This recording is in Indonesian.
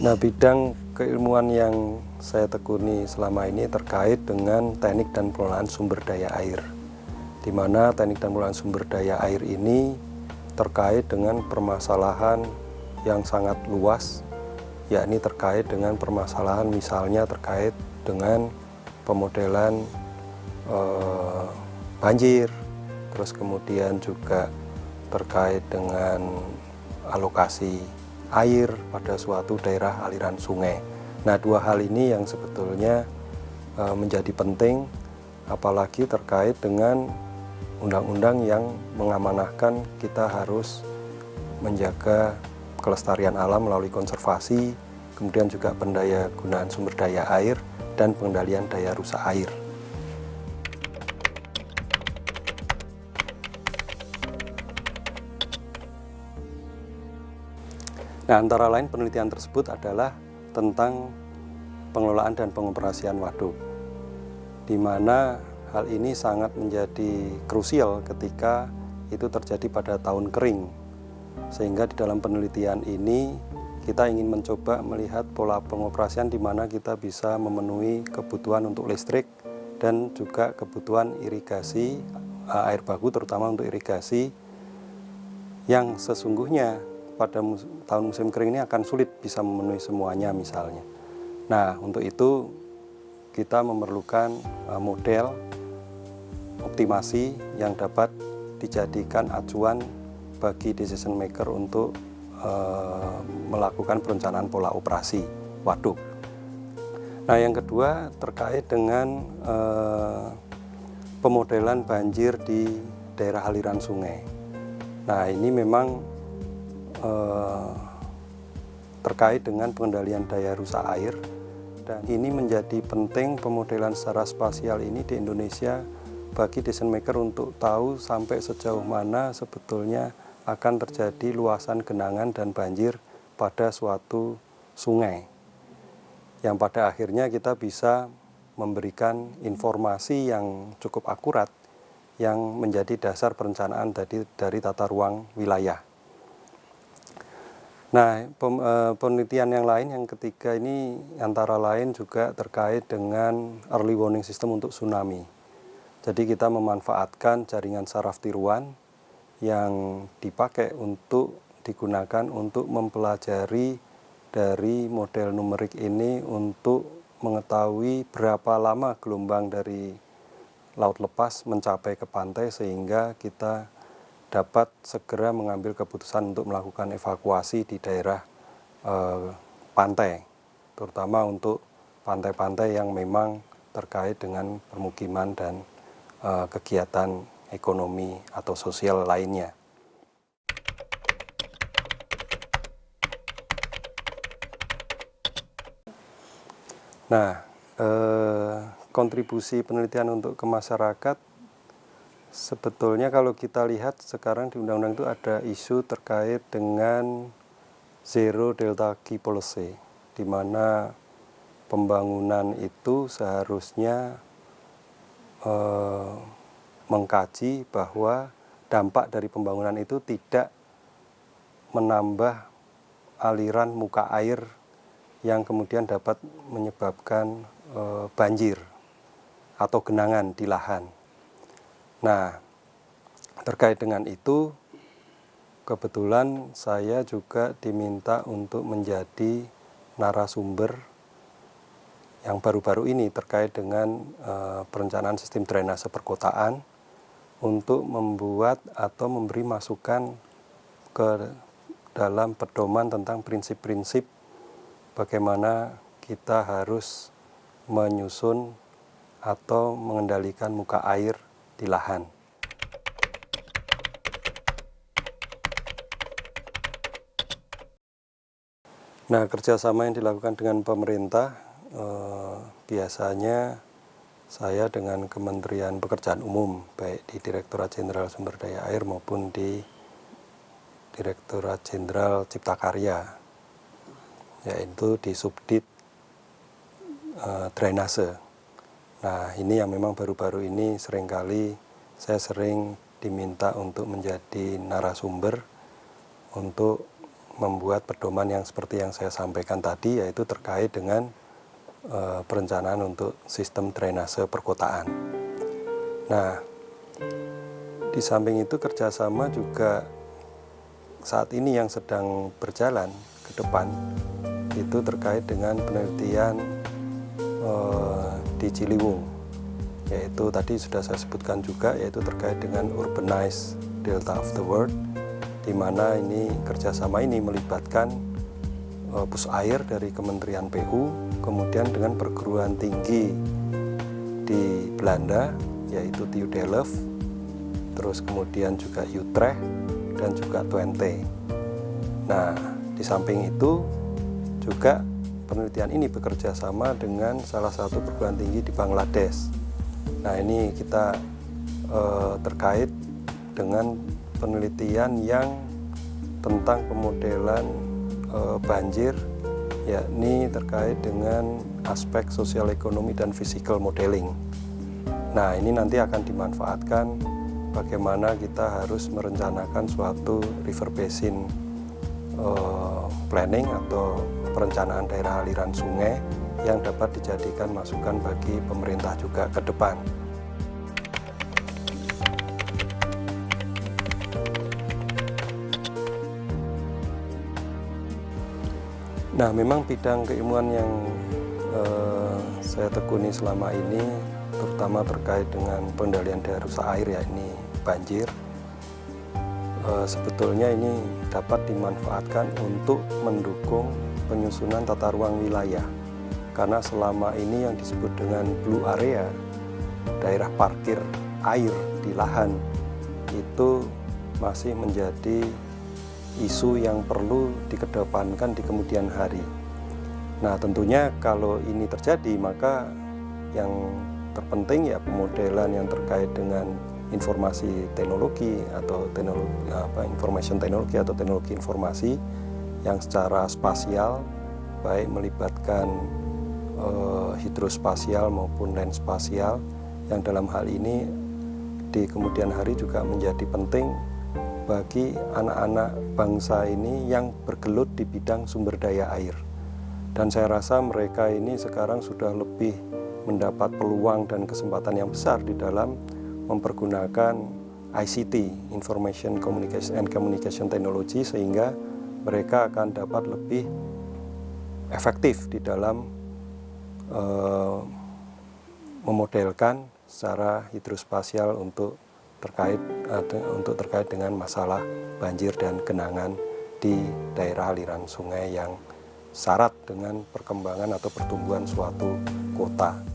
Nah, bidang keilmuan yang saya tekuni selama ini terkait dengan teknik dan pengelolaan sumber daya air, di mana teknik dan pengelolaan sumber daya air ini terkait dengan permasalahan yang sangat luas, yakni terkait dengan permasalahan misalnya terkait dengan pemodelan banjir, terus kemudian juga terkait dengan alokasi air pada suatu daerah aliran sungai. Nah, dua hal ini yang sebetulnya menjadi penting, apalagi terkait dengan undang-undang yang mengamanahkan kita harus menjaga kelestarian alam melalui konservasi, kemudian juga pendaya gunaan sumber daya air dan pengendalian daya rusak air. Nah, antara lain penelitian tersebut adalah tentang pengelolaan dan pengoperasian waduk, di mana hal ini sangat menjadi krusial ketika itu terjadi pada tahun kering. Sehingga di dalam penelitian ini kita ingin mencoba melihat pola pengoperasian di mana kita bisa memenuhi kebutuhan untuk listrik dan juga kebutuhan irigasi air baku, terutama untuk irigasi yang sesungguhnya pada tahun musim kering ini akan sulit bisa memenuhi semuanya misalnya. Nah, untuk itu kita memerlukan model optimasi yang dapat dijadikan acuan bagi decision maker untuk melakukan perencanaan pola operasi waduk. Nah, yang kedua terkait dengan pemodelan banjir di daerah aliran sungai. Nah, ini memang terkait dengan pengendalian daya rusak air, dan ini menjadi penting pemodelan secara spasial ini di Indonesia bagi decision maker untuk tahu sampai sejauh mana sebetulnya akan terjadi luasan genangan dan banjir pada suatu sungai, yang pada akhirnya kita bisa memberikan informasi yang cukup akurat yang menjadi dasar perencanaan dari tata ruang wilayah. Nah, penelitian yang lain yang ketiga ini antara lain juga terkait dengan early warning system untuk tsunami. Jadi kita memanfaatkan jaringan saraf tiruan yang dipakai untuk digunakan untuk mempelajari dari model numerik ini untuk mengetahui berapa lama gelombang dari laut lepas mencapai ke pantai sehingga kita dapat segera mengambil keputusan untuk melakukan evakuasi di daerah pantai, terutama untuk pantai-pantai yang memang terkait dengan permukiman dan kegiatan ekonomi atau sosial lainnya. Nah, kontribusi penelitian untuk ke masyarakat, sebetulnya kalau kita lihat sekarang di undang-undang itu ada isu terkait dengan Zero Delta Key Policy, di mana pembangunan itu seharusnya mengkaji bahwa dampak dari pembangunan itu tidak menambah aliran muka air yang kemudian dapat menyebabkan banjir atau genangan di lahan. Nah, terkait dengan itu kebetulan saya juga diminta untuk menjadi narasumber yang baru-baru ini terkait dengan perencanaan sistem drainase perkotaan untuk membuat atau memberi masukan ke dalam pedoman tentang prinsip-prinsip bagaimana kita harus menyusun atau mengendalikan muka air di lahan. Nah, kerjasama yang dilakukan dengan pemerintah biasanya saya dengan Kementerian Pekerjaan Umum, baik di Direktorat Jenderal Sumber Daya Air maupun di Direktorat Jenderal Cipta Karya, yaitu di Subdit Drainase. Nah, ini yang memang baru-baru ini seringkali saya sering diminta untuk menjadi narasumber untuk membuat pedoman yang seperti yang saya sampaikan tadi, yaitu terkait dengan perencanaan untuk sistem drainase perkotaan. Nah, di samping itu kerjasama juga saat ini yang sedang berjalan ke depan itu terkait dengan penelitian di Ciliwung, yaitu tadi sudah saya sebutkan juga, yaitu terkait dengan urbanized delta of the world, di mana ini kerjasama ini melibatkan pus air dari Kementerian PU, kemudian dengan perguruan tinggi di Belanda, yaitu TU Delft, terus kemudian juga Utrecht, dan juga Twente. Nah, di samping itu juga penelitian ini bekerja sama dengan salah satu perguruan tinggi di Bangladesh. Nah, ini kita terkait dengan penelitian yang tentang pemodelan banjir, yakni terkait dengan aspek sosial ekonomi dan physical modeling. Nah, ini nanti akan dimanfaatkan bagaimana kita harus merencanakan suatu river basin planning atau perencanaan daerah aliran sungai yang dapat dijadikan masukan bagi pemerintah juga ke depan. Nah, memang bidang keilmuan yang saya tekuni selama ini terutama terkait dengan pengendalian daya rusak air, ya ini banjir. Sebetulnya ini dapat dimanfaatkan untuk mendukung penyusunan tata ruang wilayah, karena selama ini yang disebut dengan blue area, daerah parkir air di lahan, itu masih menjadi isu yang perlu dikedepankan di kemudian hari. Nah, tentunya kalau ini terjadi, maka yang terpenting ya pemodelan yang terkait dengan informasi teknologi atau information teknologi atau teknologi informasi yang secara spasial, baik melibatkan hidrospasial maupun land spasial, yang dalam hal ini di kemudian hari juga menjadi penting bagi anak-anak bangsa ini yang bergelut di bidang sumber daya air. Dan saya rasa mereka ini sekarang sudah lebih mendapat peluang dan kesempatan yang besar di dalam mempergunakan ICT, Information Communication and Communication Technology, sehingga mereka akan dapat lebih efektif di dalam memodelkan secara hidrospasial untuk terkait dengan masalah banjir dan genangan di daerah aliran sungai yang syarat dengan perkembangan atau pertumbuhan suatu kota.